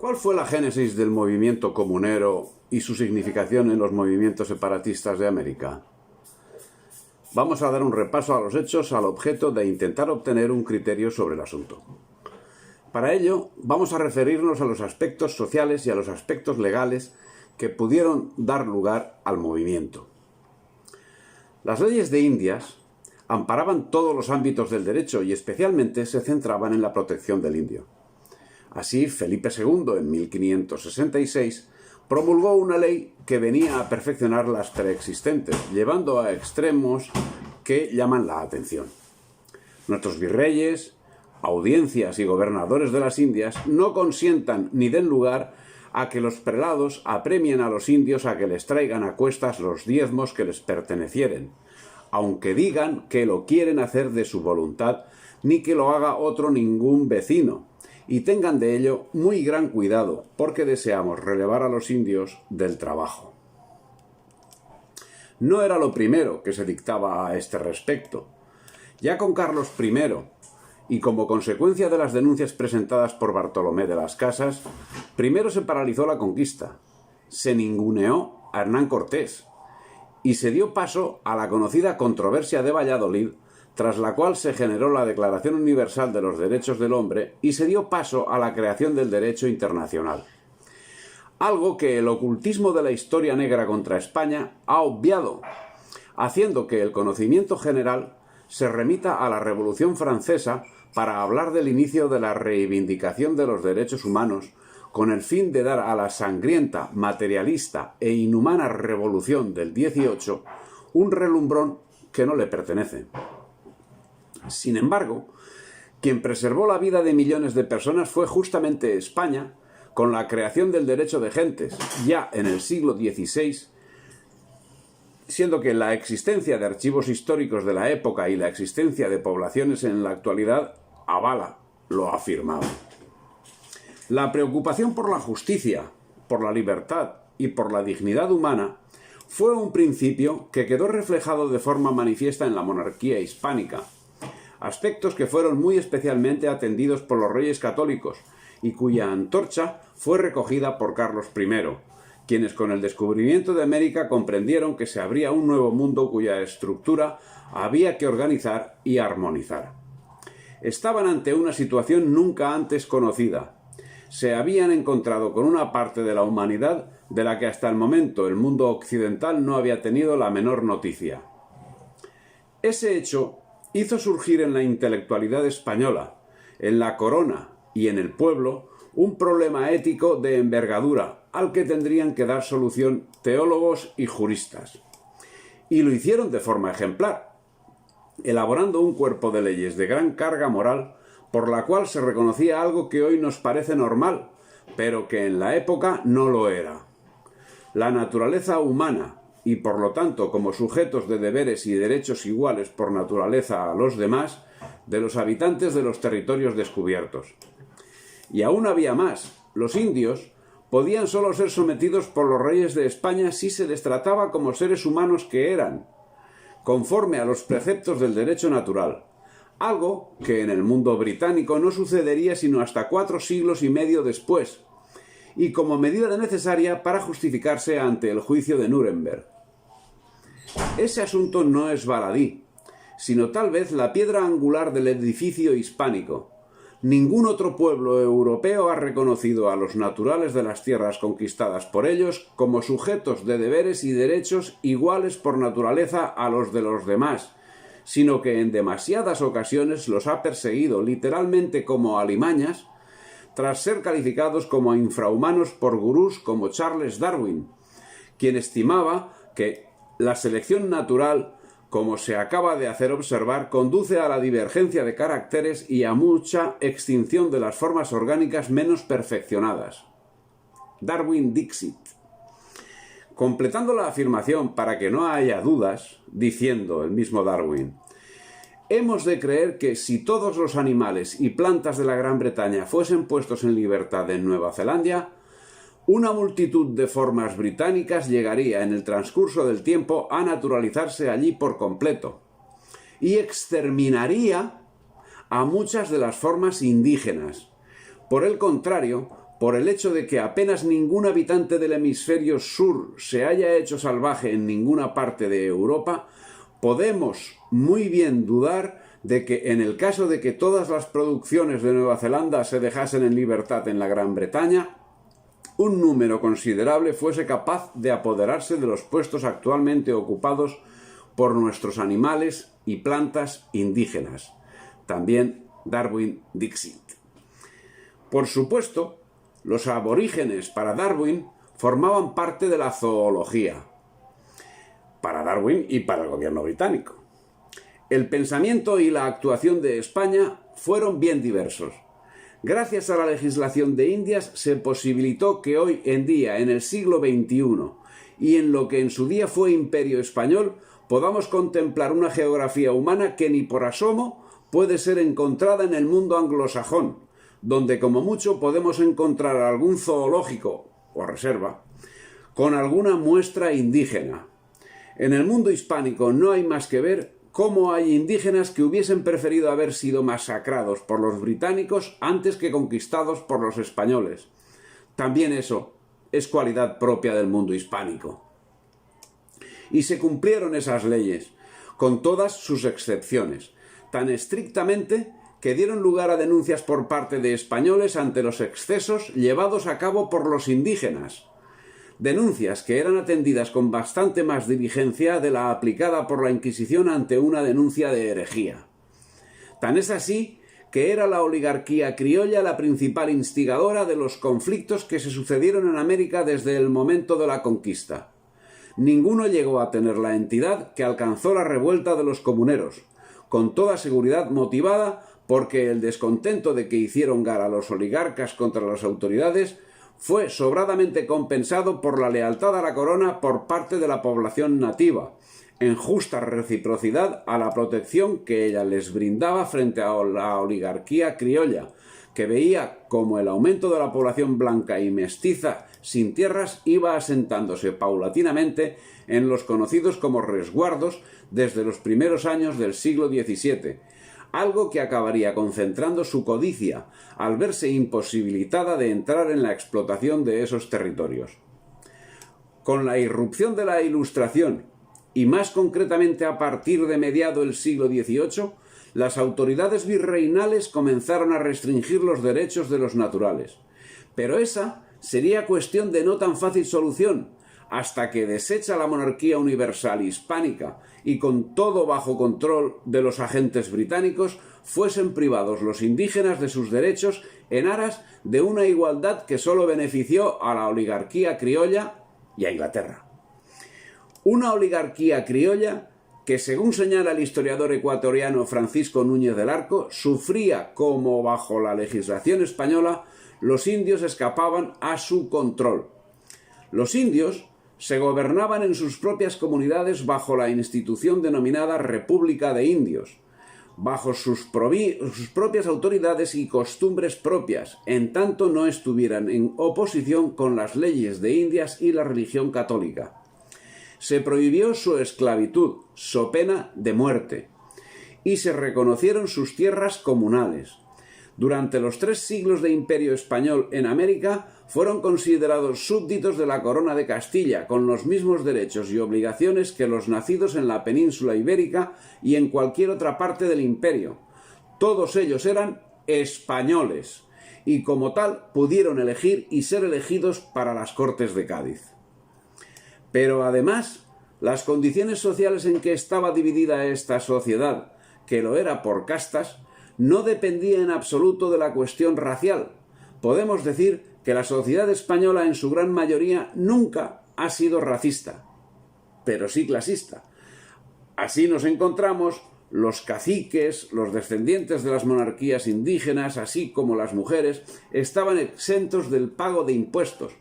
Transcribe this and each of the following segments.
¿Cuál fue la génesis del movimiento comunero y su significación en los movimientos separatistas de América? Vamos a dar un repaso a los hechos al objeto de intentar obtener un criterio sobre el asunto. Para ello, vamos a referirnos a los aspectos sociales y a los aspectos legales que pudieron dar lugar al movimiento. Las leyes de Indias amparaban todos los ámbitos del derecho y especialmente se centraban en la protección del indio. Así, Felipe II, en 1566, promulgó una ley que venía a perfeccionar las preexistentes, llevando a extremos que llaman la atención. Nuestros virreyes, audiencias y gobernadores de las Indias no consientan ni den lugar a que los prelados apremien a los indios a que les traigan a cuestas los diezmos que les pertenecieren, aunque digan que lo quieren hacer de su voluntad, ni que lo haga otro ningún vecino, y tengan de ello muy gran cuidado, porque deseamos relevar a los indios del trabajo. No era lo primero que se dictaba a este respecto. Ya con Carlos I, y como consecuencia de las denuncias presentadas por Bartolomé de las Casas, primero se paralizó la conquista, se ninguneó a Hernán Cortés, y se dio paso a la conocida controversia de Valladolid, tras la cual se generó la Declaración Universal de los Derechos del Hombre y se dio paso a la creación del derecho internacional. Algo que el ocultismo de la historia negra contra España ha obviado, haciendo que el conocimiento general se remita a la Revolución Francesa para hablar del inicio de la reivindicación de los derechos humanos, con el fin de dar a la sangrienta, materialista e inhumana revolución del 18 un relumbrón que no le pertenece. Sin embargo, quien preservó la vida de millones de personas fue justamente España, con la creación del derecho de gentes, ya en el siglo XVI, siendo que la existencia de archivos históricos de la época y la existencia de poblaciones en la actualidad avala lo afirmado. La preocupación por la justicia, por la libertad y por la dignidad humana fue un principio que quedó reflejado de forma manifiesta en la monarquía hispánica, aspectos que fueron muy especialmente atendidos por los reyes católicos y cuya antorcha fue recogida por Carlos I, quienes con el descubrimiento de América comprendieron que se abría un nuevo mundo cuya estructura había que organizar y armonizar. Estaban ante una situación nunca antes conocida. Se habían encontrado con una parte de la humanidad de la que hasta el momento el mundo occidental no había tenido la menor noticia. Ese hecho hizo surgir en la intelectualidad española, en la corona y en el pueblo, un problema ético de envergadura al que tendrían que dar solución teólogos y juristas. Y lo hicieron de forma ejemplar, elaborando un cuerpo de leyes de gran carga moral por la cual se reconocía algo que hoy nos parece normal, pero que en la época no lo era. La naturaleza humana, y por lo tanto como sujetos de deberes y derechos iguales por naturaleza a los demás, de los habitantes de los territorios descubiertos. Y aún había más. Los indios podían solo ser sometidos por los reyes de España si se les trataba como seres humanos que eran, conforme a los preceptos del derecho natural, algo que en el mundo británico no sucedería sino hasta 4 siglos y medio después, y como medida necesaria para justificarse ante el juicio de Nuremberg. Ese asunto no es baladí, sino tal vez la piedra angular del edificio hispánico. Ningún otro pueblo europeo ha reconocido a los naturales de las tierras conquistadas por ellos como sujetos de deberes y derechos iguales por naturaleza a los de los demás, sino que en demasiadas ocasiones los ha perseguido literalmente como alimañas, tras ser calificados como infrahumanos por gurús como Charles Darwin, quien estimaba que la selección natural, como se acaba de hacer observar, conduce a la divergencia de caracteres y a mucha extinción de las formas orgánicas menos perfeccionadas. Darwin Dixit. Completando la afirmación para que no haya dudas, diciendo el mismo Darwin: hemos de creer que si todos los animales y plantas de la Gran Bretaña fuesen puestos en libertad en Nueva Zelanda, una multitud de formas británicas llegaría en el transcurso del tiempo a naturalizarse allí por completo y exterminaría a muchas de las formas indígenas. Por el contrario, por el hecho de que apenas ningún habitante del hemisferio sur se haya hecho salvaje en ninguna parte de Europa, podemos muy bien dudar de que en el caso de que todas las producciones de Nueva Zelanda se dejasen en libertad en la Gran Bretaña, un número considerable fuese capaz de apoderarse de los puestos actualmente ocupados por nuestros animales y plantas indígenas. También Darwin Dixit. Por supuesto, los aborígenes para Darwin formaban parte de la zoología, para Darwin y para el gobierno británico. El pensamiento y la actuación de España fueron bien diversos. Gracias a la legislación de Indias se posibilitó que hoy en día, en el siglo XXI, y en lo que en su día fue Imperio Español, podamos contemplar una geografía humana que ni por asomo puede ser encontrada en el mundo anglosajón, donde como mucho podemos encontrar algún zoológico o reserva con alguna muestra indígena. En el mundo hispánico no hay más que ver cómo hay indígenas que hubiesen preferido haber sido masacrados por los británicos antes que conquistados por los españoles. También eso es cualidad propia del mundo hispánico. Y se cumplieron esas leyes, con todas sus excepciones, tan estrictamente que dieron lugar a denuncias por parte de españoles ante los excesos llevados a cabo por los indígenas. Denuncias que eran atendidas con bastante más diligencia de la aplicada por la Inquisición ante una denuncia de herejía. Tan es así que era la oligarquía criolla la principal instigadora de los conflictos que se sucedieron en América desde el momento de la conquista. Ninguno llegó a tener la entidad que alcanzó la revuelta de los comuneros, con toda seguridad motivada porque el descontento de que hicieron gala los oligarcas contra las autoridades fue sobradamente compensado por la lealtad a la corona por parte de la población nativa, en justa reciprocidad a la protección que ella les brindaba frente a la oligarquía criolla, que veía como el aumento de la población blanca y mestiza sin tierras iba asentándose paulatinamente en los conocidos como resguardos desde los primeros años del siglo XVII, algo que acabaría concentrando su codicia al verse imposibilitada de entrar en la explotación de esos territorios. Con la irrupción de la Ilustración, y más concretamente a partir de mediado del siglo XVIII, las autoridades virreinales comenzaron a restringir los derechos de los naturales. Pero esa sería cuestión de no tan fácil solución, hasta que, deshecha la monarquía universal hispánica y con todo bajo control de los agentes británicos, fuesen privados los indígenas de sus derechos en aras de una igualdad que solo benefició a la oligarquía criolla y a Inglaterra. Una oligarquía criolla que, según señala el historiador ecuatoriano Francisco Núñez del Arco, sufría como bajo la legislación española los indios escapaban a su control. Los indios se gobernaban en sus propias comunidades bajo la institución denominada República de Indios, bajo sus propias autoridades y costumbres propias, en tanto no estuvieran en oposición con las leyes de Indias y la religión católica. Se prohibió su esclavitud, so pena de muerte, y se reconocieron sus tierras comunales. Durante los 3 siglos de Imperio Español en América, fueron considerados súbditos de la Corona de Castilla, con los mismos derechos y obligaciones que los nacidos en la península ibérica y en cualquier otra parte del imperio. Todos ellos eran españoles, y como tal pudieron elegir y ser elegidos para las Cortes de Cádiz. Pero además, las condiciones sociales en que estaba dividida esta sociedad, que lo era por castas, no dependía en absoluto de la cuestión racial. Podemos decir que la sociedad española en su gran mayoría nunca ha sido racista, pero sí clasista. Así nos encontramos los caciques, los descendientes de las monarquías indígenas, así como las mujeres, estaban exentos del pago de impuestos.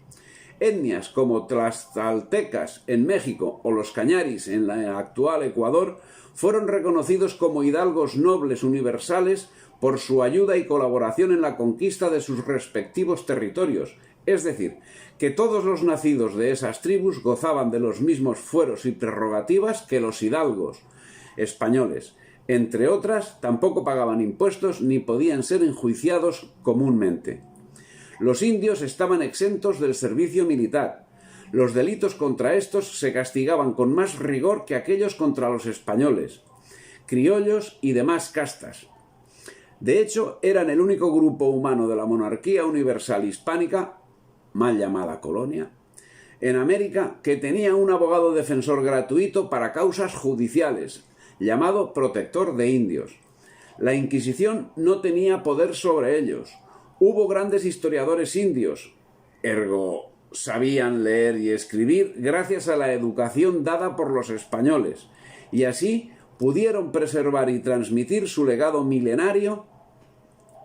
Etnias como tlaxcaltecas en México o los cañaris en el actual Ecuador fueron reconocidos como hidalgos nobles universales por su ayuda y colaboración en la conquista de sus respectivos territorios, es decir, que todos los nacidos de esas tribus gozaban de los mismos fueros y prerrogativas que los hidalgos españoles. Entre otras, tampoco pagaban impuestos ni podían ser enjuiciados comúnmente. Los indios estaban exentos del servicio militar. Los delitos contra estos se castigaban con más rigor que aquellos contra los españoles, criollos y demás castas. De hecho, eran el único grupo humano de la monarquía universal hispánica, mal llamada colonia, en América, que tenía un abogado defensor gratuito para causas judiciales, llamado protector de indios. La Inquisición no tenía poder sobre ellos. Hubo grandes historiadores indios, ergo sabían leer y escribir gracias a la educación dada por los españoles, y así pudieron preservar y transmitir su legado milenario,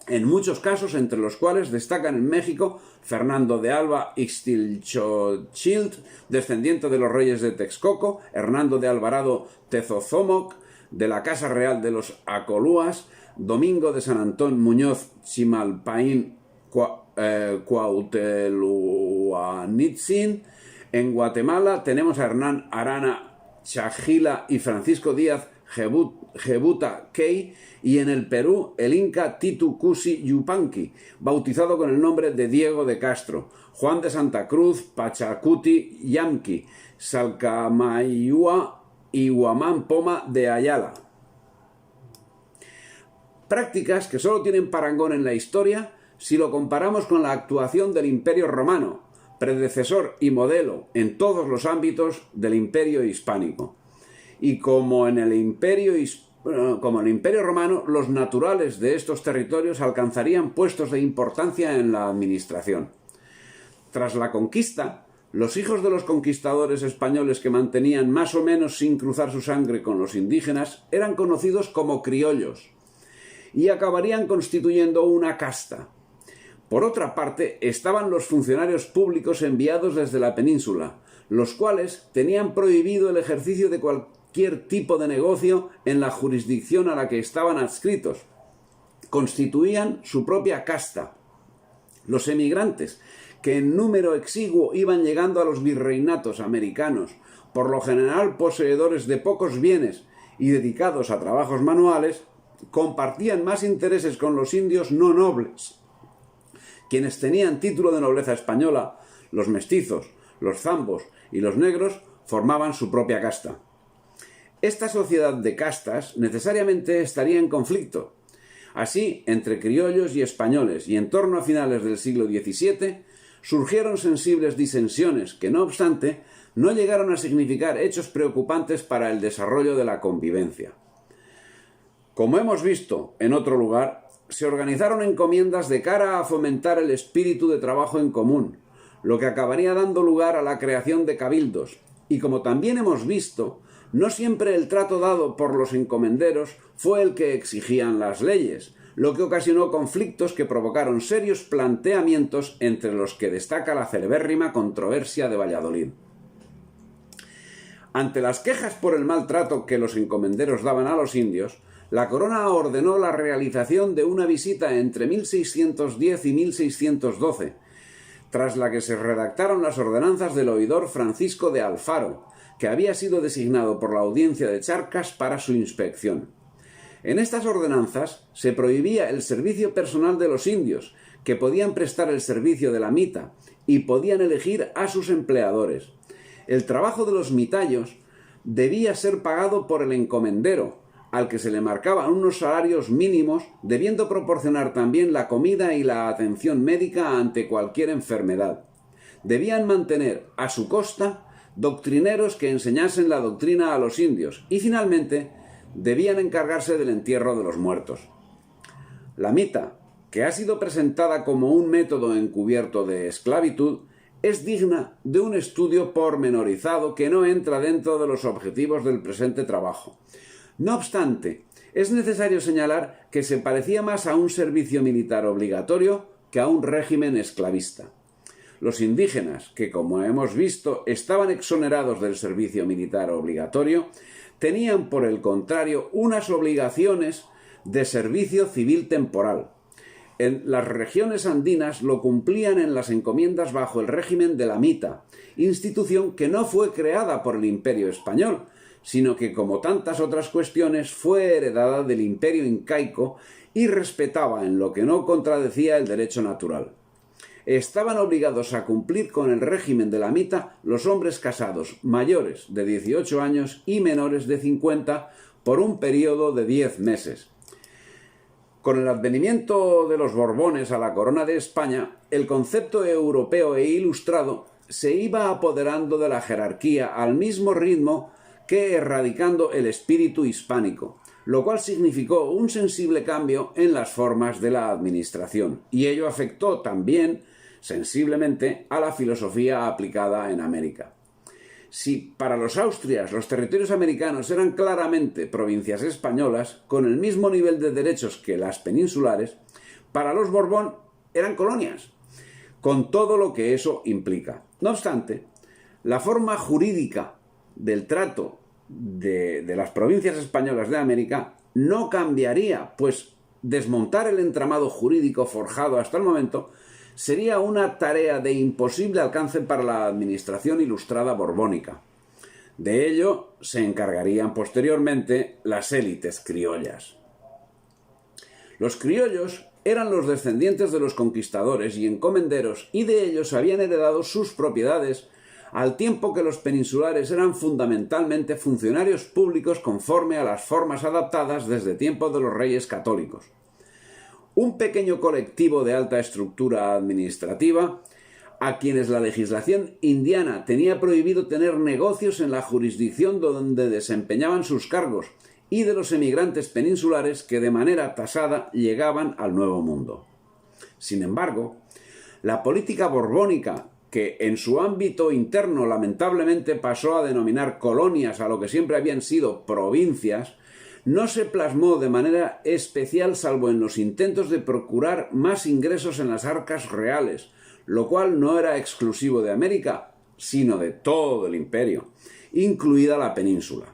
en muchos casos, entre los cuales destacan en México Fernando de Alba Ixtlilxochitl, descendiente de los reyes de Texcoco, Hernando de Alvarado Tezozómoc, de la Casa Real de los Acolúas, Domingo de San Antón Muñoz Chimalpaín Cuauhteluanitzin. En Guatemala tenemos a Hernán Arana Chajila y Francisco Díaz Jebuta Key, y en el Perú el inca Titu Cusi Yupanqui, bautizado con el nombre de Diego de Castro, Juan de Santa Cruz Pachacuti Yamqui, Salcamayua y Huamán Poma de Ayala. Prácticas que solo tienen parangón en la historia si lo comparamos con la actuación del Imperio Romano, predecesor y modelo en todos los ámbitos del Imperio Hispánico. Y como en el Imperio Romano, los naturales de estos territorios alcanzarían puestos de importancia en la administración. Tras la conquista, los hijos de los conquistadores españoles que mantenían más o menos sin cruzar su sangre con los indígenas eran conocidos como criollos y acabarían constituyendo una casta. Por otra parte, estaban los funcionarios públicos enviados desde la península, los cuales tenían prohibido el ejercicio de cualquier tipo de negocio en la jurisdicción a la que estaban adscritos. Constituían su propia casta. Los emigrantes, que en número exiguo iban llegando a los virreinatos americanos, por lo general poseedores de pocos bienes y dedicados a trabajos manuales, compartían más intereses con los indios no nobles. Quienes tenían título de nobleza española, los mestizos, los zambos y los negros, formaban su propia casta. Esta sociedad de castas necesariamente estaría en conflicto. Así, entre criollos y españoles y en torno a finales del siglo XVII, surgieron sensibles disensiones que, no obstante, no llegaron a significar hechos preocupantes para el desarrollo de la convivencia. Como hemos visto en otro lugar, se organizaron encomiendas de cara a fomentar el espíritu de trabajo en común, lo que acabaría dando lugar a la creación de cabildos, y como también hemos visto, no siempre el trato dado por los encomenderos fue el que exigían las leyes, lo que ocasionó conflictos que provocaron serios planteamientos, entre los que destaca la celebérrima controversia de Valladolid. Ante las quejas por el maltrato que los encomenderos daban a los indios, la corona ordenó la realización de una visita entre 1610 y 1612, tras la que se redactaron las ordenanzas del oidor Francisco de Alfaro, que había sido designado por la audiencia de Charcas para su inspección. En estas ordenanzas se prohibía el servicio personal de los indios, que podían prestar el servicio de la mita y podían elegir a sus empleadores. El trabajo de los mitayos debía ser pagado por el encomendero, al que se le marcaban unos salarios mínimos, debiendo proporcionar también la comida y la atención médica ante cualquier enfermedad. Debían mantener a su costa doctrineros que enseñasen la doctrina a los indios y, finalmente, debían encargarse del entierro de los muertos. La mita, que ha sido presentada como un método encubierto de esclavitud, es digna de un estudio pormenorizado que no entra dentro de los objetivos del presente trabajo. No obstante, es necesario señalar que se parecía más a un servicio militar obligatorio que a un régimen esclavista. Los indígenas, que como hemos visto estaban exonerados del servicio militar obligatorio, tenían por el contrario unas obligaciones de servicio civil temporal. En las regiones andinas lo cumplían en las encomiendas bajo el régimen de la mita, institución que no fue creada por el Imperio español, sino que, como tantas otras cuestiones, fue heredada del Imperio incaico y respetaba en lo que no contradecía el derecho natural. estaban obligados a cumplir con el régimen de la mita los hombres casados mayores de 18 años y menores de 50 por un periodo de 10 meses. Con el advenimiento de los Borbones a la corona de España, el concepto europeo e ilustrado se iba apoderando de la jerarquía al mismo ritmo que erradicando el espíritu hispánico, lo cual significó un sensible cambio en las formas de la administración, y ello afectó también sensiblemente a la filosofía aplicada en América. Si para los austrias los territorios americanos eran claramente provincias españolas, con el mismo nivel de derechos que las peninsulares, para los Borbón eran colonias, con todo lo que eso implica. No obstante, la forma jurídica del trato de las provincias españolas de América no cambiaría, pues desmontar el entramado jurídico forjado hasta el momento sería una tarea de imposible alcance para la administración ilustrada borbónica. De ello se encargarían posteriormente las élites criollas. Los criollos eran los descendientes de los conquistadores y encomenderos, y de ellos habían heredado sus propiedades, al tiempo que los peninsulares eran fundamentalmente funcionarios públicos conforme a las formas adaptadas desde tiempo de los reyes católicos. Un pequeño colectivo de alta estructura administrativa, a quienes la legislación indiana tenía prohibido tener negocios en la jurisdicción donde desempeñaban sus cargos, y de los emigrantes peninsulares que de manera tasada llegaban al Nuevo Mundo. Sin embargo, la política borbónica, que en su ámbito interno lamentablemente pasó a denominar colonias a lo que siempre habían sido provincias, no se plasmó de manera especial salvo en los intentos de procurar más ingresos en las arcas reales, lo cual no era exclusivo de América, sino de todo el imperio, incluida la península.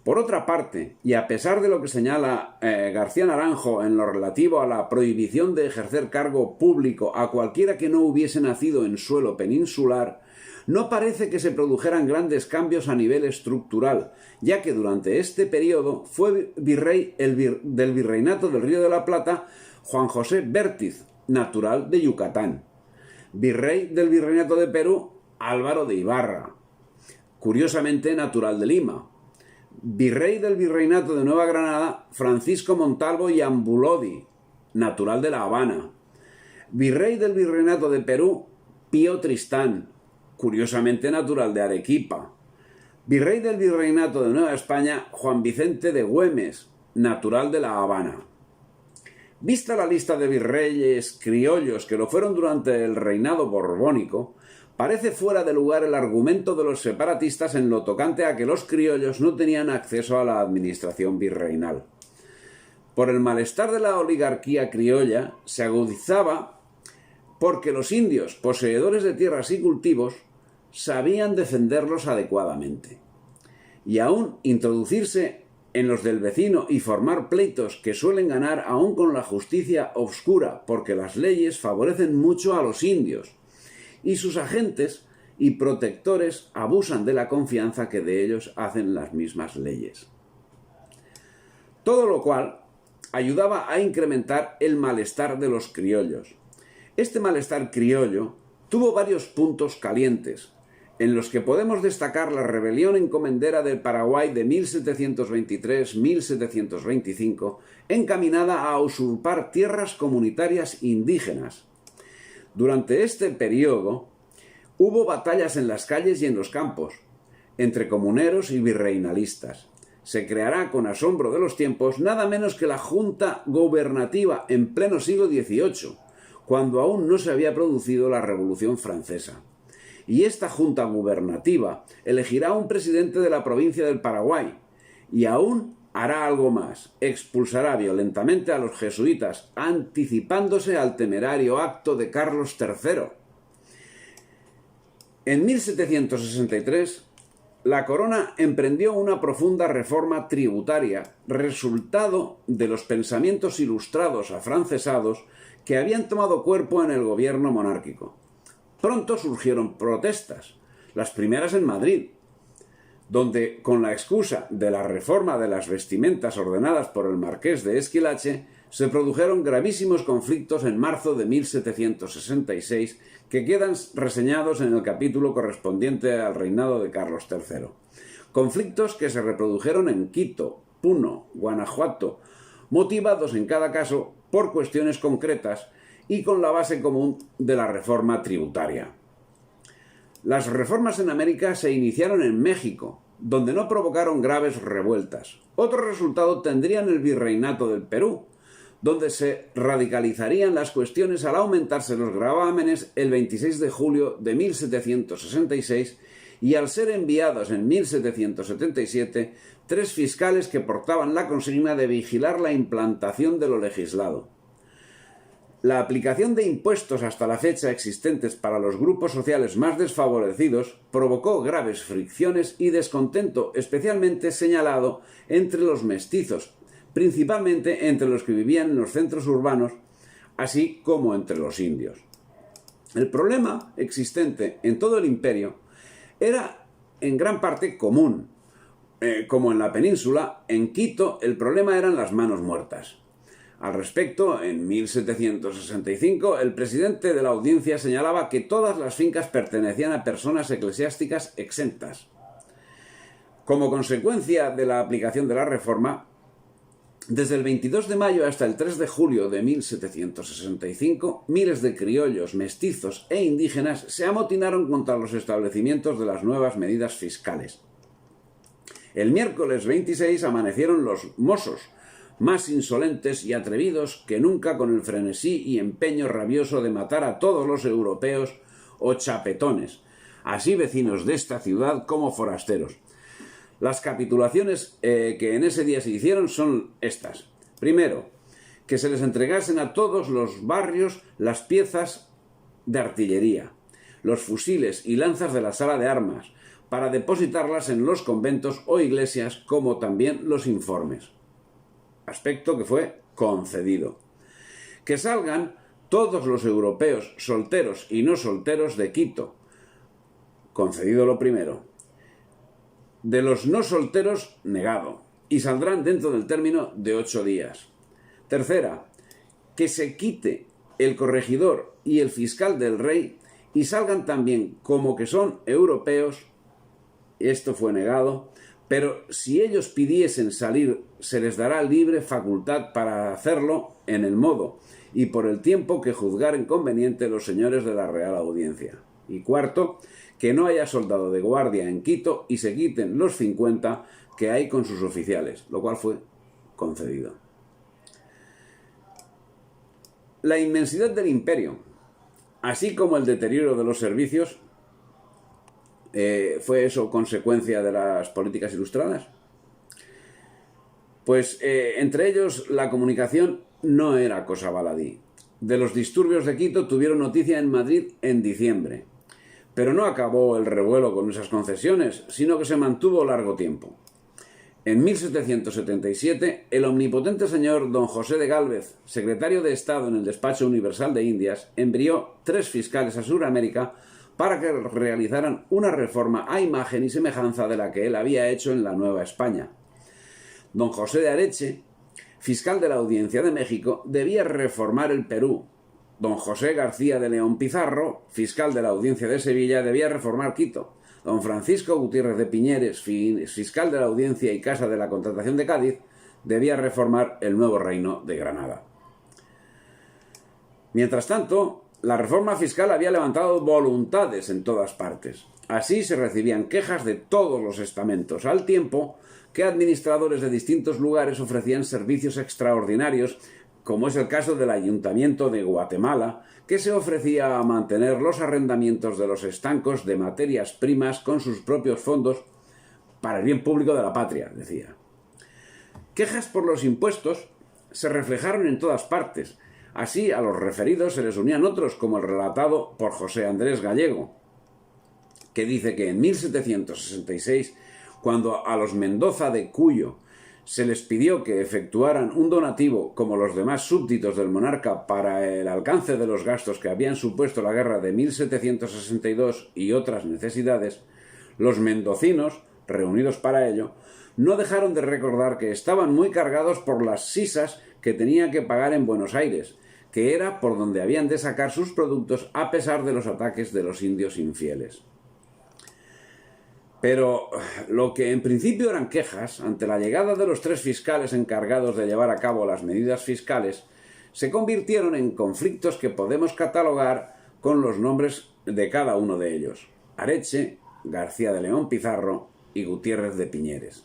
Por otra parte, y a pesar de lo que señala García Naranjo en lo relativo a la prohibición de ejercer cargo público a cualquiera que no hubiese nacido en suelo peninsular, no parece que se produjeran grandes cambios a nivel estructural, ya que durante este periodo fue virrey del Virreinato del Río de la Plata Juan José Vértiz, natural de Yucatán. Virrey del Virreinato de Perú, Álvaro de Ibarra, curiosamente natural de Lima. Virrey del Virreinato de Nueva Granada, Francisco Montalvo y Ambulodi, natural de La Habana. Virrey del Virreinato de Perú, Pío Tristán, curiosamente natural de Arequipa. Virrey del Virreinato de Nueva España, Juan Vicente de Güemes, natural de La Habana. Vista la lista de virreyes criollos que lo fueron durante el reinado borbónico, parece fuera de lugar el argumento de los separatistas en lo tocante a que los criollos no tenían acceso a la administración virreinal. Por el malestar de la oligarquía criolla se agudizaba porque los indios, poseedores de tierras y cultivos, sabían defenderlos adecuadamente. Y aún introducirse en los del vecino y formar pleitos que suelen ganar aún con la justicia obscura, porque las leyes favorecen mucho a los indios, y sus agentes y protectores abusan de la confianza que de ellos hacen las mismas leyes. Todo lo cual ayudaba a incrementar el malestar de los criollos. Este malestar criollo tuvo varios puntos calientes, en los que podemos destacar la rebelión encomendera del Paraguay de 1723-1725, encaminada a usurpar tierras comunitarias indígenas. Durante este periodo hubo batallas en las calles y en los campos, entre comuneros y virreinalistas. Se creará con asombro de los tiempos nada menos que la Junta Gubernativa en pleno siglo XVIII, cuando aún no se había producido la Revolución Francesa. Y esta Junta Gubernativa elegirá un presidente de la provincia del Paraguay, y aún hará algo más: expulsará violentamente a los jesuitas, anticipándose al temerario acto de Carlos III. En 1763, la corona emprendió una profunda reforma tributaria, resultado de los pensamientos ilustrados afrancesados que habían tomado cuerpo en el gobierno monárquico. Pronto surgieron protestas, las primeras en Madrid, donde, con la excusa de la reforma de las vestimentas ordenadas por el marqués de Esquilache, se produjeron gravísimos conflictos en marzo de 1766 que quedan reseñados en el capítulo correspondiente al reinado de Carlos III. Conflictos que se reprodujeron en Quito, Puno, Guanajuato, motivados en cada caso por cuestiones concretas y con la base común de la reforma tributaria. Las reformas en América se iniciaron en México, donde no provocaron graves revueltas. Otro resultado tendrían el virreinato del Perú, donde se radicalizarían las cuestiones al aumentarse los gravámenes el 26 de julio de 1766 y al ser enviados en 1777 3 fiscales que portaban la consigna de vigilar la implantación de lo legislado. La aplicación de impuestos hasta la fecha existentes para los grupos sociales más desfavorecidos provocó graves fricciones y descontento especialmente señalado entre los mestizos, principalmente entre los que vivían en los centros urbanos, así como entre los indios. El problema existente en todo el imperio era en gran parte común. Como en la península, en Quito el problema eran las manos muertas. Al respecto, en 1765, el presidente de la audiencia señalaba que todas las fincas pertenecían a personas eclesiásticas exentas. Como consecuencia de la aplicación de la reforma, desde el 22 de mayo hasta el 3 de julio de 1765, miles de criollos, mestizos e indígenas se amotinaron contra los establecimientos de las nuevas medidas fiscales. El miércoles 26 amanecieron los mozos, más insolentes y atrevidos que nunca, con el frenesí y empeño rabioso de matar a todos los europeos o chapetones, así vecinos de esta ciudad como forasteros. Las capitulaciones que en ese día se hicieron son estas. Primero, que se les entregasen a todos los barrios las piezas de artillería, los fusiles y lanzas de la sala de armas, para depositarlas en los conventos o iglesias, como también los informes. Aspecto que fue concedido. Que salgan todos los europeos, solteros y no solteros, de Quito. Concedido lo primero. De los no solteros, negado. Y saldrán dentro del término de 8 días. Tercera, que se quite el corregidor y el fiscal del rey y salgan también como que son europeos. Esto fue negado. Pero si ellos pidiesen salir, se les dará libre facultad para hacerlo en el modo y por el tiempo que juzgaren conveniente los señores de la Real Audiencia. Y cuarto, que no haya soldado de guardia en Quito y se quiten los 50 que hay con sus oficiales, lo cual fue concedido. La inmensidad del imperio, así como el deterioro de los servicios, ¿fue eso consecuencia de las políticas ilustradas? Pues entre ellos la comunicación no era cosa baladí. De los disturbios de Quito tuvieron noticia en Madrid en diciembre, pero no acabó el revuelo con esas concesiones, sino que se mantuvo largo tiempo. En 1777, el omnipotente señor don José de Gálvez, secretario de Estado en el Despacho Universal de Indias, envió 3 fiscales a Sudamérica para que realizaran una reforma a imagen y semejanza de la que él había hecho en la Nueva España. Don José de Areche, fiscal de la Audiencia de México, debía reformar el Perú. Don José García de León Pizarro, fiscal de la Audiencia de Sevilla, debía reformar Quito. Don Francisco Gutiérrez de Piñeres, fiscal de la Audiencia y Casa de la Contratación de Cádiz, debía reformar el nuevo reino de Granada. Mientras tanto, la reforma fiscal había levantado voluntades en todas partes. Así se recibían quejas de todos los estamentos, al tiempo que administradores de distintos lugares ofrecían servicios extraordinarios, como es el caso del Ayuntamiento de Guatemala, que se ofrecía a mantener los arrendamientos de los estancos de materias primas con sus propios fondos para el bien público de la patria, decía. Quejas por los impuestos se reflejaron en todas partes. Así, a los referidos se les unían otros, como el relatado por José Andrés Gallego, que dice que en 1766, cuando a los Mendoza de Cuyo se les pidió que efectuaran un donativo como los demás súbditos del monarca para el alcance de los gastos que habían supuesto la guerra de 1762 y otras necesidades, los mendocinos, reunidos para ello, no dejaron de recordar que estaban muy cargados por las sisas que tenían que pagar en Buenos Aires, que era por donde habían de sacar sus productos a pesar de los ataques de los indios infieles. Pero lo que en principio eran quejas ante la llegada de los 3 fiscales encargados de llevar a cabo las medidas fiscales, se convirtieron en conflictos que podemos catalogar con los nombres de cada uno de ellos: Areche, García de León Pizarro y Gutiérrez de Piñeres.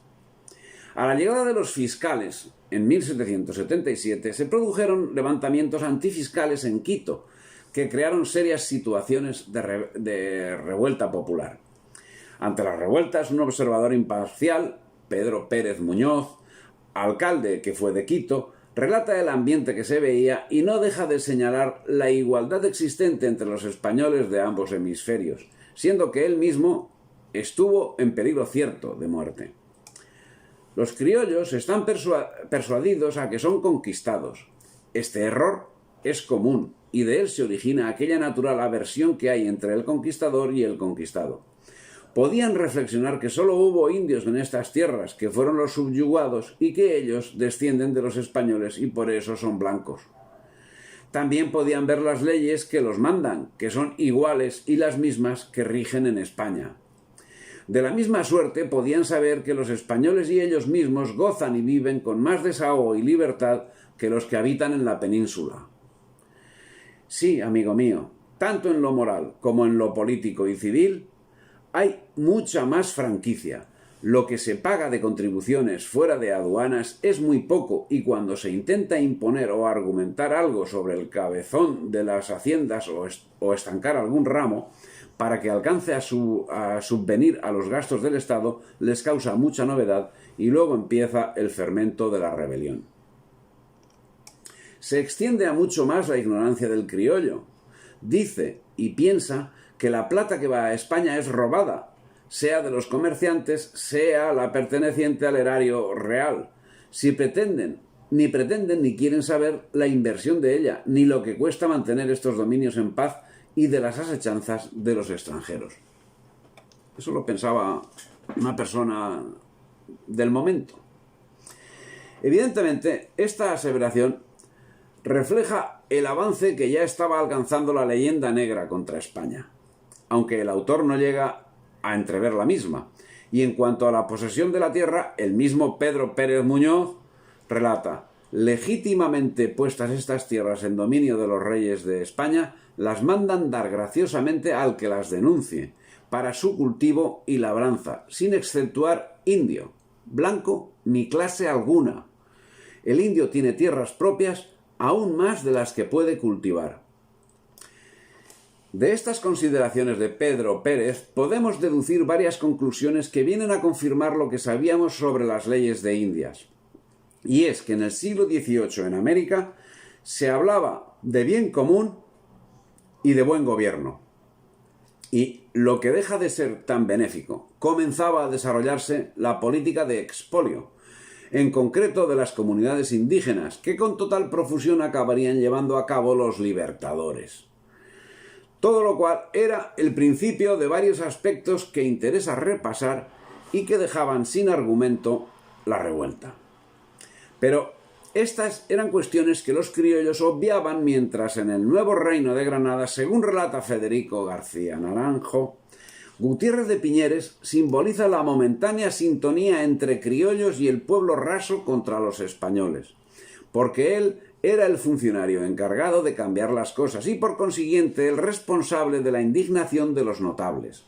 A la llegada de los fiscales, en 1777, se produjeron levantamientos antifiscales en Quito, que crearon serias situaciones de revuelta popular. Ante las revueltas, un observador imparcial, Pedro Pérez Muñoz, alcalde que fue de Quito, relata el ambiente que se veía y no deja de señalar la igualdad existente entre los españoles de ambos hemisferios, siendo que él mismo estuvo en peligro cierto de muerte. Los criollos están persuadidos a que son conquistados. Este error es común y de él se origina aquella natural aversión que hay entre el conquistador y el conquistado. Podían reflexionar que solo hubo indios en estas tierras, que fueron los subyugados y que ellos descienden de los españoles y por eso son blancos. También podían ver las leyes que los mandan, que son iguales y las mismas que rigen en España. De la misma suerte podían saber que los españoles y ellos mismos gozan y viven con más desahogo y libertad que los que habitan en la península. Sí, amigo mío, tanto en lo moral como en lo político y civil, hay mucha más franquicia. Lo que se paga de contribuciones fuera de aduanas es muy poco y cuando se intenta imponer o argumentar algo sobre el cabezón de las haciendas o estancar algún ramo para que alcance a subvenir a los gastos del Estado, les causa mucha novedad y luego empieza el fermento de la rebelión. Se extiende a mucho más la ignorancia del criollo. Dice y piensa que la plata que va a España es robada, sea de los comerciantes, sea la perteneciente al erario real. Ni pretenden ni quieren saber la inversión de ella, ni lo que cuesta mantener estos dominios en paz y de las asechanzas de los extranjeros. Eso lo pensaba una persona del momento. Evidentemente, esta aseveración refleja el avance que ya estaba alcanzando la leyenda negra contra España, aunque el autor no llega a entrever la misma. Y en cuanto a la posesión de la tierra, el mismo Pedro Pérez Muñoz relata: legítimamente puestas estas tierras en dominio de los reyes de España, las mandan dar graciosamente al que las denuncie, para su cultivo y labranza, sin exceptuar indio, blanco ni clase alguna. El indio tiene tierras propias, aún más de las que puede cultivar. De estas consideraciones de Pedro Pérez podemos deducir varias conclusiones que vienen a confirmar lo que sabíamos sobre las leyes de Indias. Y es que en el siglo XVIII en América se hablaba de bien común y de buen gobierno. Y lo que deja de ser tan benéfico, comenzaba a desarrollarse la política de expolio, en concreto de las comunidades indígenas, que con total profusión acabarían llevando a cabo los libertadores. Todo lo cual era el principio de varios aspectos que interesa repasar y que dejaban sin argumento la revuelta. Pero estas eran cuestiones que los criollos obviaban mientras en el nuevo reino de Granada, según relata Federico García Naranjo, Gutiérrez de Piñeres simboliza la momentánea sintonía entre criollos y el pueblo raso contra los españoles, porque él era el funcionario encargado de cambiar las cosas y por consiguiente el responsable de la indignación de los notables.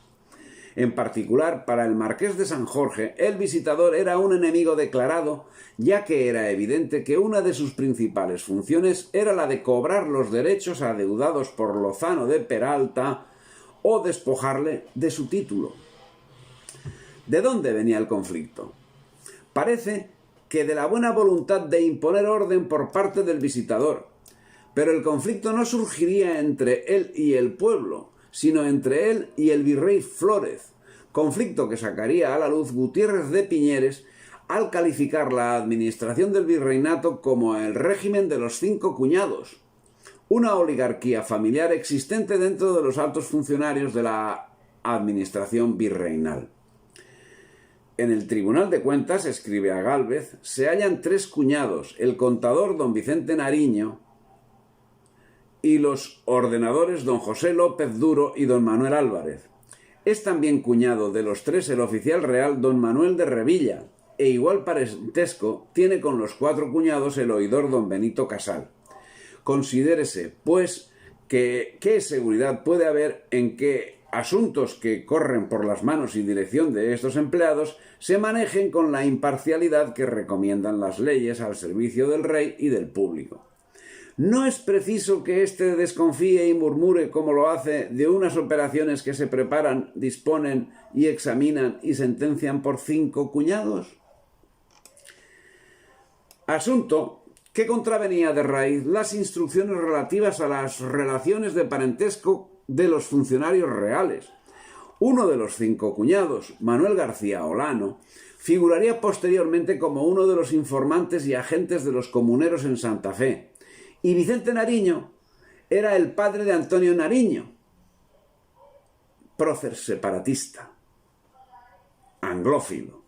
En particular, para el marqués de San Jorge, el visitador era un enemigo declarado, ya que era evidente que una de sus principales funciones era la de cobrar los derechos adeudados por Lozano de Peralta o despojarle de su título. ¿De dónde venía el conflicto? Parece que de la buena voluntad de imponer orden por parte del visitador, pero el conflicto no surgiría entre él y el pueblo, sino entre él y el virrey Flórez, conflicto que sacaría a la luz Gutiérrez de Piñeres al calificar la administración del virreinato como el régimen de los 5 cuñados, una oligarquía familiar existente dentro de los altos funcionarios de la administración virreinal. En el Tribunal de Cuentas, escribe a Gálvez, se hallan 3 cuñados, el contador don Vicente Nariño y los ordenadores don José López Duro y don Manuel Álvarez. Es también cuñado de los 3 el oficial real don Manuel de Revilla, e igual parentesco tiene con los 4 cuñados el oidor don Benito Casal. Considérese, pues, que qué seguridad puede haber en que asuntos que corren por las manos y dirección de estos empleados se manejen con la imparcialidad que recomiendan las leyes al servicio del rey y del público. No es preciso que éste desconfíe y murmure como lo hace de unas operaciones que se preparan, disponen y examinan y sentencian por 5 cuñados. Asunto que contravenía de raíz las instrucciones relativas a las relaciones de parentesco de los funcionarios reales. Uno de los 5 cuñados, Manuel García Olano, figuraría posteriormente como uno de los informantes y agentes de los comuneros en Santa Fe, y Vicente Nariño era el padre de Antonio Nariño, prócer separatista, anglófilo,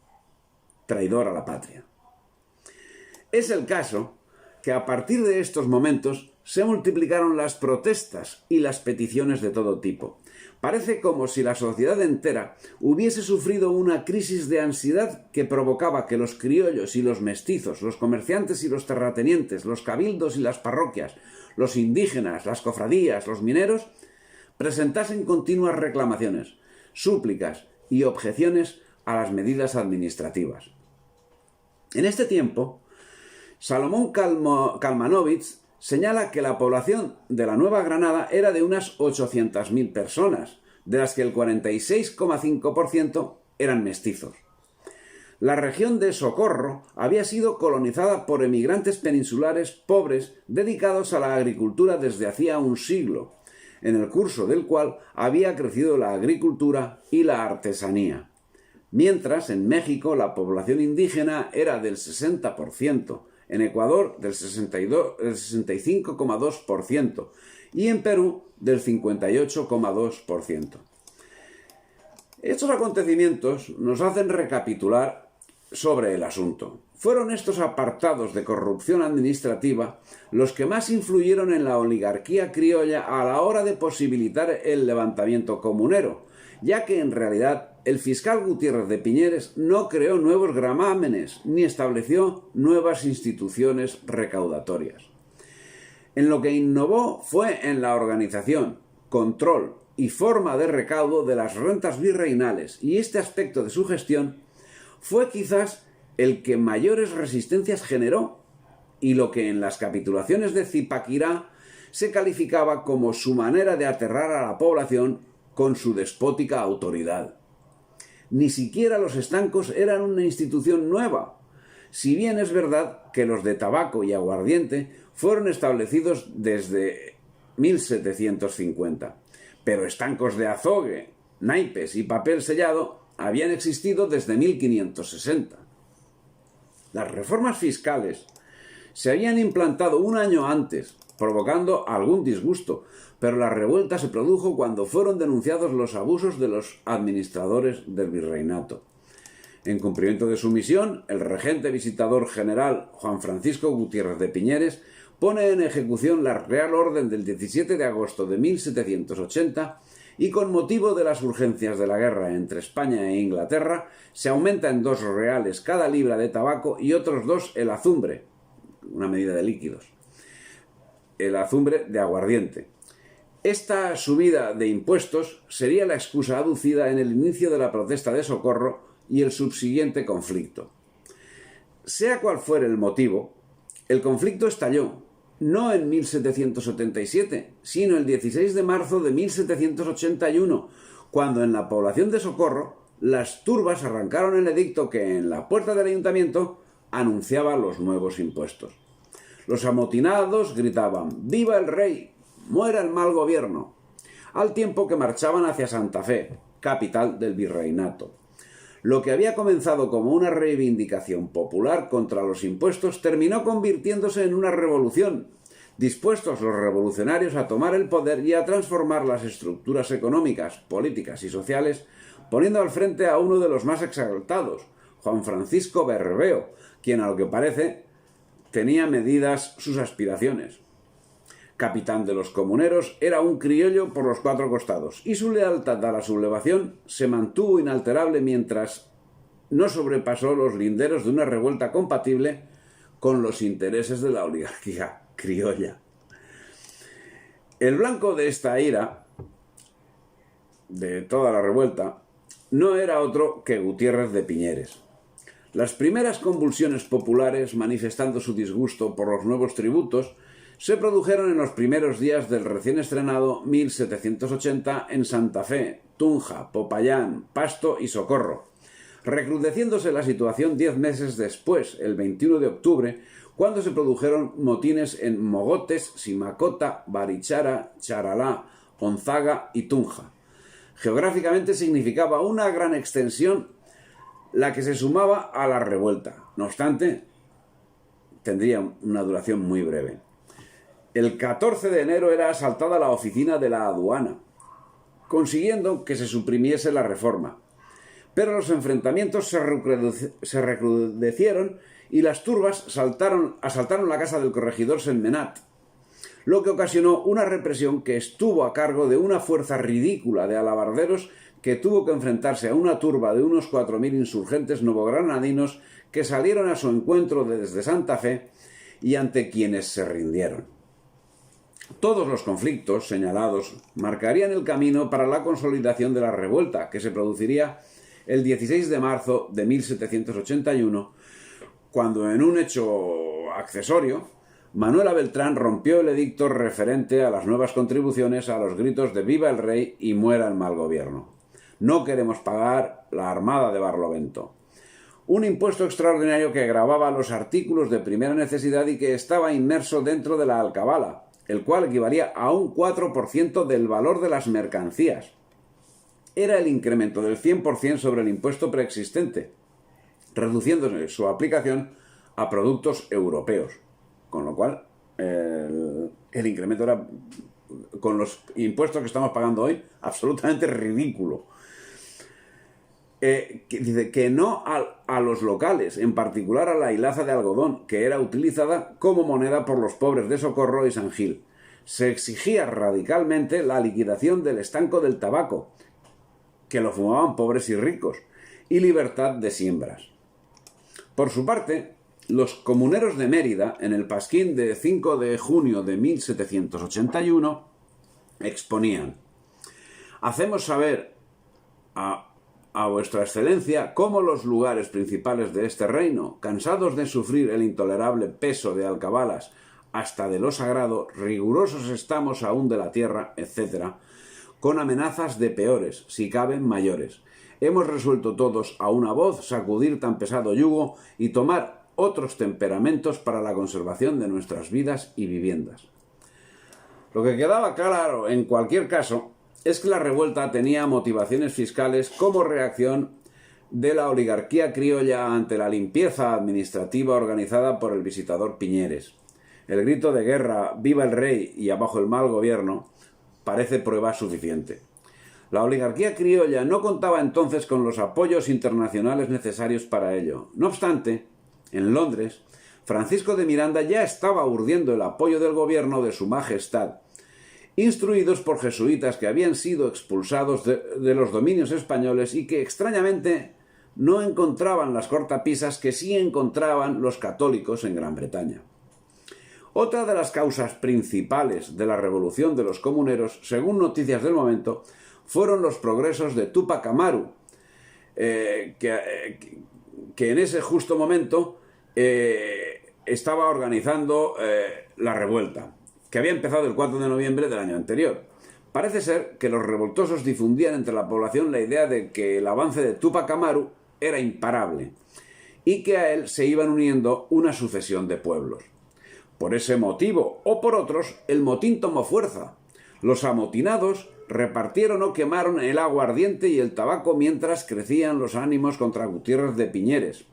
traidor a la patria. Es el caso que a partir de estos momentos se multiplicaron las protestas y las peticiones de todo tipo. Parece como si la sociedad entera hubiese sufrido una crisis de ansiedad que provocaba que los criollos y los mestizos, los comerciantes y los terratenientes, los cabildos y las parroquias, los indígenas, las cofradías, los mineros, presentasen continuas reclamaciones, súplicas y objeciones a las medidas administrativas. En este tiempo, Salomón Kalmanovitz señala que la población de la Nueva Granada era de unas 800.000 personas, de las que el 46,5% eran mestizos. La región de Socorro había sido colonizada por emigrantes peninsulares pobres dedicados a la agricultura desde hacía un siglo, en el curso del cual había crecido la agricultura y la artesanía. Mientras, en México, la población indígena era del 60%, en Ecuador del 65,2% y en Perú del 58,2%. Estos acontecimientos nos hacen recapitular sobre el asunto. Fueron estos apartados de corrupción administrativa los que más influyeron en la oligarquía criolla a la hora de posibilitar el levantamiento comunero, ya que en realidad el fiscal Gutiérrez de Piñeres no creó nuevos gramámenes ni estableció nuevas instituciones recaudatorias. En lo que innovó fue en la organización, control y forma de recaudo de las rentas virreinales, y este aspecto de su gestión fue quizás el que mayores resistencias generó y lo que en las capitulaciones de Zipaquirá se calificaba como su manera de aterrar a la población con su despótica autoridad. Ni siquiera los estancos eran una institución nueva, si bien es verdad que los de tabaco y aguardiente fueron establecidos desde 1750, pero estancos de azogue, naipes y papel sellado habían existido desde 1560. Las reformas fiscales se habían implantado un año antes, provocando algún disgusto, pero la revuelta se produjo cuando fueron denunciados los abusos de los administradores del virreinato. En cumplimiento de su misión, el regente visitador general Juan Francisco Gutiérrez de Piñeres pone en ejecución la Real Orden del 17 de agosto de 1780 y con motivo de las urgencias de la guerra entre España e Inglaterra se aumenta en 2 reales cada libra de tabaco y otros 2 el azumbre, una medida de líquidos, el azumbre de aguardiente. Esta subida de impuestos sería la excusa aducida en el inicio de la protesta de Socorro y el subsiguiente conflicto. Sea cual fuere el motivo, el conflicto estalló, no en 1777, sino el 16 de marzo de 1781, cuando en la población de Socorro las turbas arrancaron el edicto que en la puerta del ayuntamiento anunciaba los nuevos impuestos. Los amotinados gritaban «¡Viva el rey! ¡Muera el mal gobierno!», al tiempo que marchaban hacia Santa Fe, capital del virreinato. Lo que había comenzado como una reivindicación popular contra los impuestos terminó convirtiéndose en una revolución, dispuestos los revolucionarios a tomar el poder y a transformar las estructuras económicas, políticas y sociales, poniendo al frente a uno de los más exaltados, Juan Francisco Berrbeo, quien a lo que parece tenía medidas sus aspiraciones. Capitán de los comuneros, era un criollo por los cuatro costados, y su lealtad a la sublevación se mantuvo inalterable mientras no sobrepasó los linderos de una revuelta compatible con los intereses de la oligarquía criolla. El blanco de esta ira, de toda la revuelta, no era otro que Gutiérrez de Piñeres. Las primeras convulsiones populares, manifestando su disgusto por los nuevos tributos, se produjeron en los primeros días del recién estrenado 1780 en Santa Fe, Tunja, Popayán, Pasto y Socorro, recrudeciéndose la situación 10 meses después, el 21 de octubre, cuando se produjeron motines en Mogotes, Simacota, Barichara, Charalá, Onzaga y Tunja. Geográficamente significaba una gran extensión la que se sumaba a la revuelta. No obstante, tendría una duración muy breve. El 14 de enero era asaltada la oficina de la aduana, consiguiendo que se suprimiese la reforma. Pero los enfrentamientos se recrudecieron y las turbas asaltaron la casa del corregidor Sentmenat, lo que ocasionó una represión que estuvo a cargo de una fuerza ridícula de alabarderos que tuvo que enfrentarse a una turba de unos 4.000 insurgentes novogranadinos que salieron a su encuentro desde Santa Fe y ante quienes se rindieron. Todos los conflictos señalados marcarían el camino para la consolidación de la revuelta, que se produciría el 16 de marzo de 1781, cuando en un hecho accesorio, Manuela Beltrán rompió el edicto referente a las nuevas contribuciones a los gritos de «Viva el rey» y «Muera el mal gobierno». No queremos pagar la armada de Barlovento. Un impuesto extraordinario que gravaba los artículos de primera necesidad y que estaba inmerso dentro de la alcabala, el cual equivalía a un 4% del valor de las mercancías. Era el incremento del 100% sobre el impuesto preexistente, reduciéndose su aplicación a productos europeos, con lo cual el incremento era, con los impuestos que estamos pagando hoy, absolutamente ridículo. Dice que no a los locales, en particular a la hilaza de algodón, que era utilizada como moneda por los pobres de Socorro y San Gil. Se exigía radicalmente la liquidación del estanco del tabaco, que lo fumaban pobres y ricos, y libertad de siembras. Por su parte, los comuneros de Mérida, en el pasquín de 5 de junio de 1781, exponían: «Hacemos saber a vuestra excelencia cómo los lugares principales de este reino, cansados de sufrir el intolerable peso de alcabalas hasta de lo sagrado, rigurosos estamos aún de la tierra, etc., con amenazas de peores, si caben mayores. Hemos resuelto todos a una voz sacudir tan pesado yugo y tomar otros temperamentos para la conservación de nuestras vidas y viviendas». Lo que quedaba claro en cualquier caso es que la revuelta tenía motivaciones fiscales como reacción de la oligarquía criolla ante la limpieza administrativa organizada por el visitador Piñeres. El grito de guerra «Viva el rey» y «Abajo el mal gobierno» parece prueba suficiente. La oligarquía criolla no contaba entonces con los apoyos internacionales necesarios para ello. No obstante, en Londres, Francisco de Miranda ya estaba urdiendo el apoyo del gobierno de su majestad, instruidos por jesuitas que habían sido expulsados de los dominios españoles y que extrañamente no encontraban las cortapisas que sí encontraban los católicos en Gran Bretaña. Otra de las causas principales de la revolución de los comuneros, según noticias del momento, fueron los progresos de Túpac Amaru, que en ese justo momento estaba organizando la revuelta, que había empezado el 4 de noviembre del año anterior. Parece ser que los revoltosos difundían entre la población la idea de que el avance de Túpac Amaru era imparable y que a él se iban uniendo una sucesión de pueblos. Por ese motivo, o por otros, el motín tomó fuerza. Los amotinados repartieron o quemaron el aguardiente y el tabaco mientras crecían los ánimos contra Gutiérrez de Piñeres.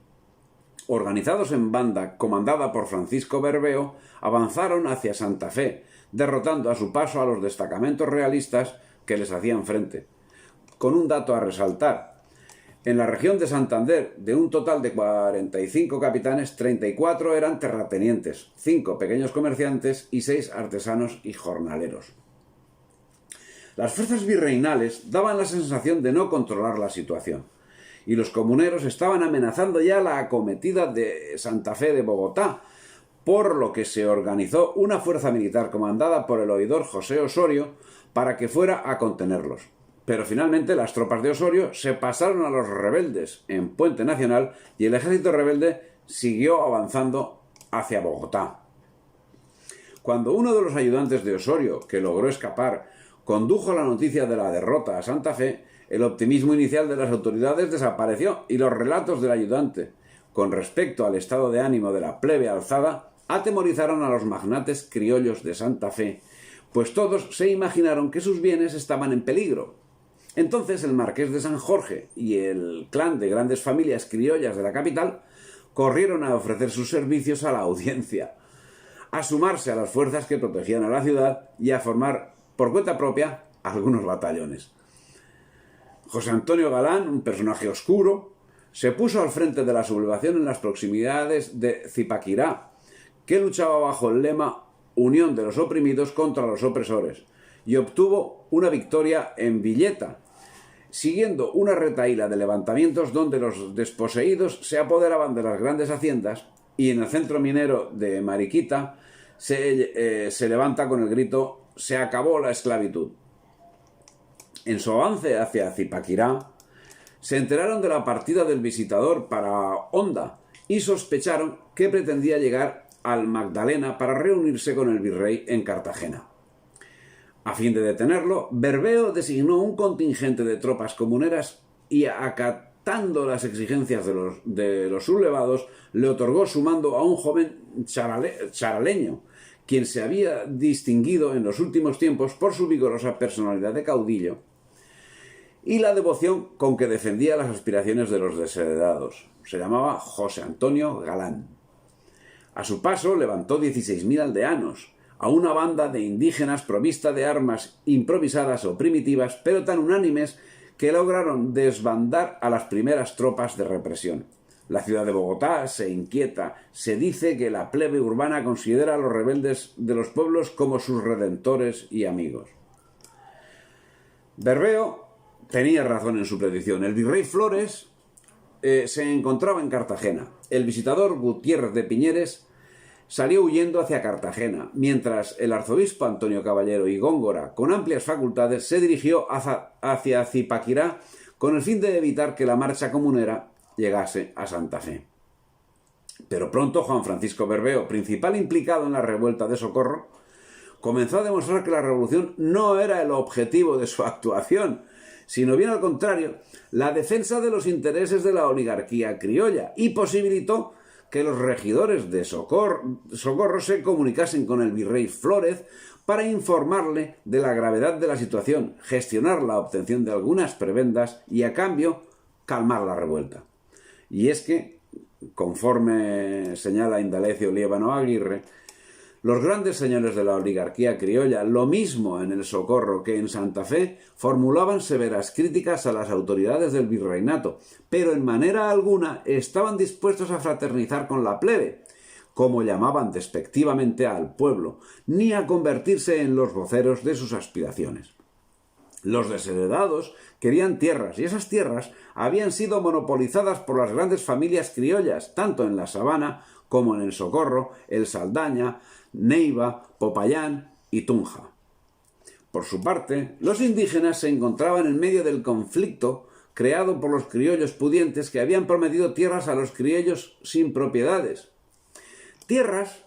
Organizados en banda, comandada por Francisco Berrbeo, avanzaron hacia Santa Fe, derrotando a su paso a los destacamentos realistas que les hacían frente. Con un dato a resaltar: En la región de Santander, de un total de 45 capitanes, 34 eran terratenientes, 5 pequeños comerciantes y 6 artesanos y jornaleros. Las fuerzas virreinales daban la sensación de no controlar la situación, y los comuneros estaban amenazando ya la acometida de Santa Fe de Bogotá, por lo que se organizó una fuerza militar comandada por el oidor José Osorio para que fuera a contenerlos. Pero finalmente las tropas de Osorio se pasaron a los rebeldes en Puente Nacional y el ejército rebelde siguió avanzando hacia Bogotá. Cuando uno de los ayudantes de Osorio, que logró escapar, condujo la noticia de la derrota a Santa Fe, el optimismo inicial de las autoridades desapareció y los relatos del ayudante con respecto al estado de ánimo de la plebe alzada atemorizaron a los magnates criollos de Santa Fe, pues todos se imaginaron que sus bienes estaban en peligro. Entonces el marqués de San Jorge y el clan de grandes familias criollas de la capital corrieron a ofrecer sus servicios a la audiencia, a sumarse a las fuerzas que protegían a la ciudad y a formar por cuenta propia algunos batallones. José Antonio Galán, un personaje oscuro, se puso al frente de la sublevación en las proximidades de Zipaquirá, que luchaba bajo el lema Unión de los oprimidos contra los opresores, y obtuvo una victoria en Villeta, siguiendo una retahíla de levantamientos donde los desposeídos se apoderaban de las grandes haciendas, y en el centro minero de Mariquita se levanta con el grito «Se acabó la esclavitud». En su avance hacia Zipaquirá, se enteraron de la partida del visitador para Honda y sospecharon que pretendía llegar al Magdalena para reunirse con el virrey en Cartagena. A fin de detenerlo, Berbeo designó un contingente de tropas comuneras y, acatando las exigencias de los sublevados, le otorgó su mando a un joven charaleño, quien se había distinguido en los últimos tiempos por su vigorosa personalidad de caudillo y la devoción con que defendía las aspiraciones de los desheredados. Se llamaba José Antonio Galán. A su paso levantó 16.000 aldeanos, a una banda de indígenas provista de armas improvisadas o primitivas, pero tan unánimes que lograron desbandar a las primeras tropas de represión. La ciudad de Bogotá se inquieta, se dice que la plebe urbana considera a los rebeldes de los pueblos como sus redentores y amigos. Berbeo tenía razón en su predicción. El virrey Flores se encontraba en Cartagena. El visitador Gutiérrez de Piñeres salió huyendo hacia Cartagena, mientras el arzobispo Antonio Caballero y Góngora, con amplias facultades, se dirigió hacia Zipaquirá con el fin de evitar que la marcha comunera llegase a Santa Fe. Pero pronto Juan Francisco Berbeo, principal implicado en la revuelta de Socorro, comenzó a demostrar que la revolución no era el objetivo de su actuación, sino bien al contrario, la defensa de los intereses de la oligarquía criolla, y posibilitó que los regidores de Socorro se comunicasen con el virrey Flórez para informarle de la gravedad de la situación, gestionar la obtención de algunas prebendas y, a cambio, calmar la revuelta. Y es que, conforme señala Indalecio Liébano Aguirre, los grandes señores de la oligarquía criolla, lo mismo en el Socorro que en Santa Fe, formulaban severas críticas a las autoridades del virreinato, pero en manera alguna estaban dispuestos a fraternizar con la plebe, como llamaban despectivamente al pueblo, ni a convertirse en los voceros de sus aspiraciones. Los desheredados querían tierras, y esas tierras habían sido monopolizadas por las grandes familias criollas, tanto en la Sabana como en el Socorro, el Saldaña, Neiva, Popayán y Tunja. Por su parte, los indígenas se encontraban en medio del conflicto creado por los criollos pudientes que habían prometido tierras a los criollos sin propiedades. Tierras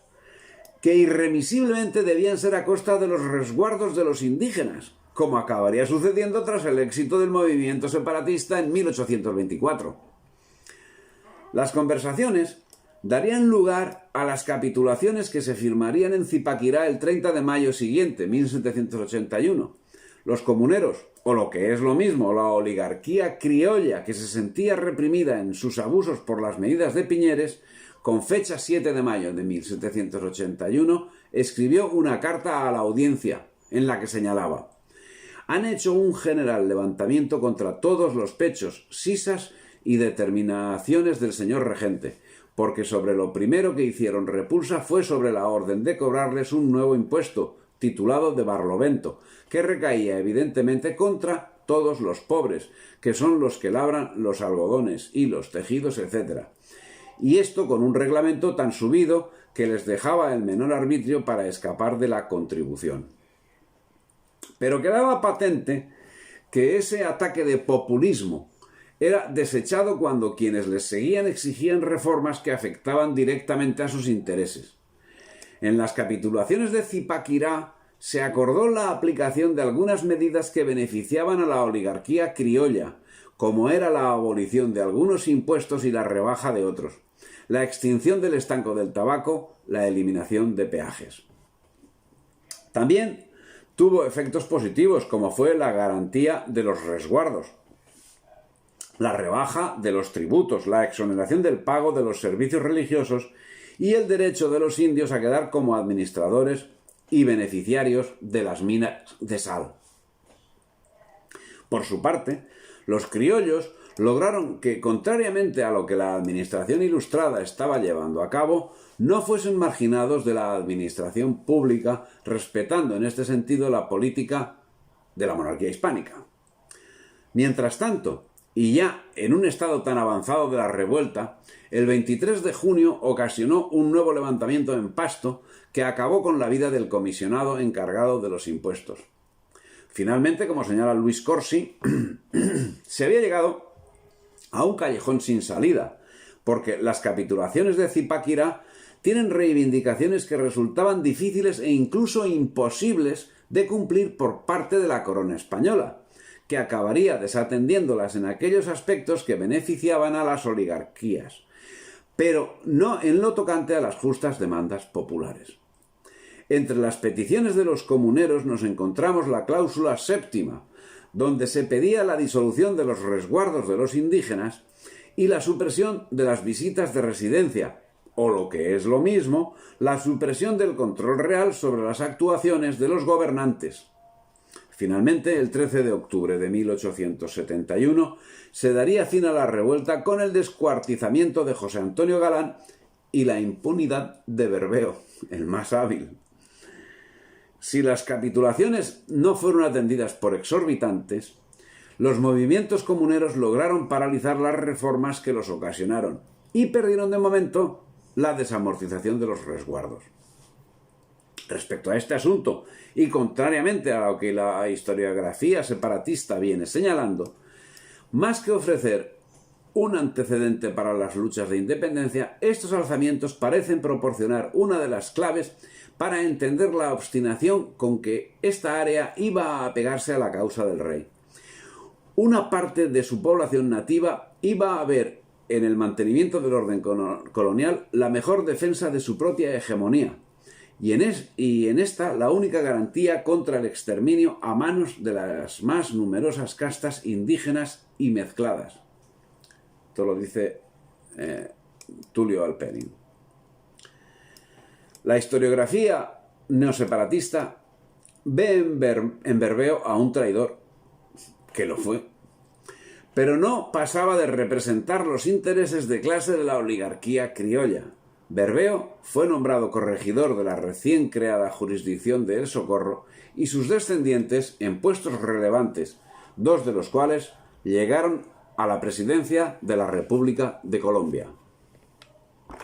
que irremisiblemente debían ser a costa de los resguardos de los indígenas, como acabaría sucediendo tras el éxito del movimiento separatista en 1824. Las conversaciones darían lugar a las capitulaciones que se firmarían en Zipaquirá el 30 de mayo siguiente, 1781. Los comuneros, o lo que es lo mismo, la oligarquía criolla que se sentía reprimida en sus abusos por las medidas de Piñeres, con fecha 7 de mayo de 1781, escribió una carta a la audiencia en la que señalaba: «Han hecho un general levantamiento contra todos los pechos, sisas y determinaciones del señor regente, porque sobre lo primero que hicieron repulsa fue sobre la orden de cobrarles un nuevo impuesto, titulado de Barlovento, que recaía evidentemente contra todos los pobres, que son los que labran los algodones, hilos, tejidos, etc. Y esto con un reglamento tan subido que les dejaba el menor arbitrio para escapar de la contribución. Pero quedaba patente que ese ataque de populismo era desechado cuando quienes les seguían exigían reformas que afectaban directamente a sus intereses. En las capitulaciones de Zipaquirá se acordó la aplicación de algunas medidas que beneficiaban a la oligarquía criolla, como era la abolición de algunos impuestos y la rebaja de otros, la extinción del estanco del tabaco, la eliminación de peajes. También tuvo efectos positivos, como fue la garantía de los resguardos, la rebaja de los tributos, la exoneración del pago de los servicios religiosos y el derecho de los indios a quedar como administradores y beneficiarios de las minas de sal. Por su parte, los criollos lograron que, contrariamente a lo que la administración ilustrada estaba llevando a cabo, no fuesen marginados de la administración pública, respetando en este sentido la política de la monarquía hispánica. Mientras tanto, y ya en un estado tan avanzado de la revuelta, el 23 de junio ocasionó un nuevo levantamiento en Pasto que acabó con la vida del comisionado encargado de los impuestos. Finalmente, como señala Luis Corsi, se había llegado a un callejón sin salida, porque las capitulaciones de Zipaquirá tienen reivindicaciones que resultaban difíciles e incluso imposibles de cumplir por parte de la corona española, que acabaría desatendiéndolas en aquellos aspectos que beneficiaban a las oligarquías, pero no en lo tocante a las justas demandas populares. Entre las peticiones de los comuneros nos encontramos la cláusula séptima, donde se pedía la disolución de los resguardos de los indígenas y la supresión de las visitas de residencia, o lo que es lo mismo, la supresión del control real sobre las actuaciones de los gobernantes. Finalmente, el 13 de octubre de 1871, se daría fin a la revuelta con el descuartizamiento de José Antonio Galán y la impunidad de Berbeo, el más hábil. Si las capitulaciones no fueron atendidas por exorbitantes, los movimientos comuneros lograron paralizar las reformas que los ocasionaron y perdieron de momento la desamortización de los resguardos. Respecto a este asunto, y contrariamente a lo que la historiografía separatista viene señalando, más que ofrecer un antecedente para las luchas de independencia, estos alzamientos parecen proporcionar una de las claves para entender la obstinación con que esta área iba a apegarse a la causa del rey. Una parte de su población nativa iba a ver en el mantenimiento del orden colonial la mejor defensa de su propia hegemonía, y en esta la única garantía contra el exterminio a manos de las más numerosas castas indígenas y mezcladas. Esto lo dice Tulio Alperin. La historiografía neoseparatista ve en Berbeo a un traidor, que lo fue, pero no pasaba de representar los intereses de clase de la oligarquía criolla. Berbeo fue nombrado corregidor de la recién creada jurisdicción de El Socorro y sus descendientes en puestos relevantes, dos de los cuales llegaron a la presidencia de la República de Colombia.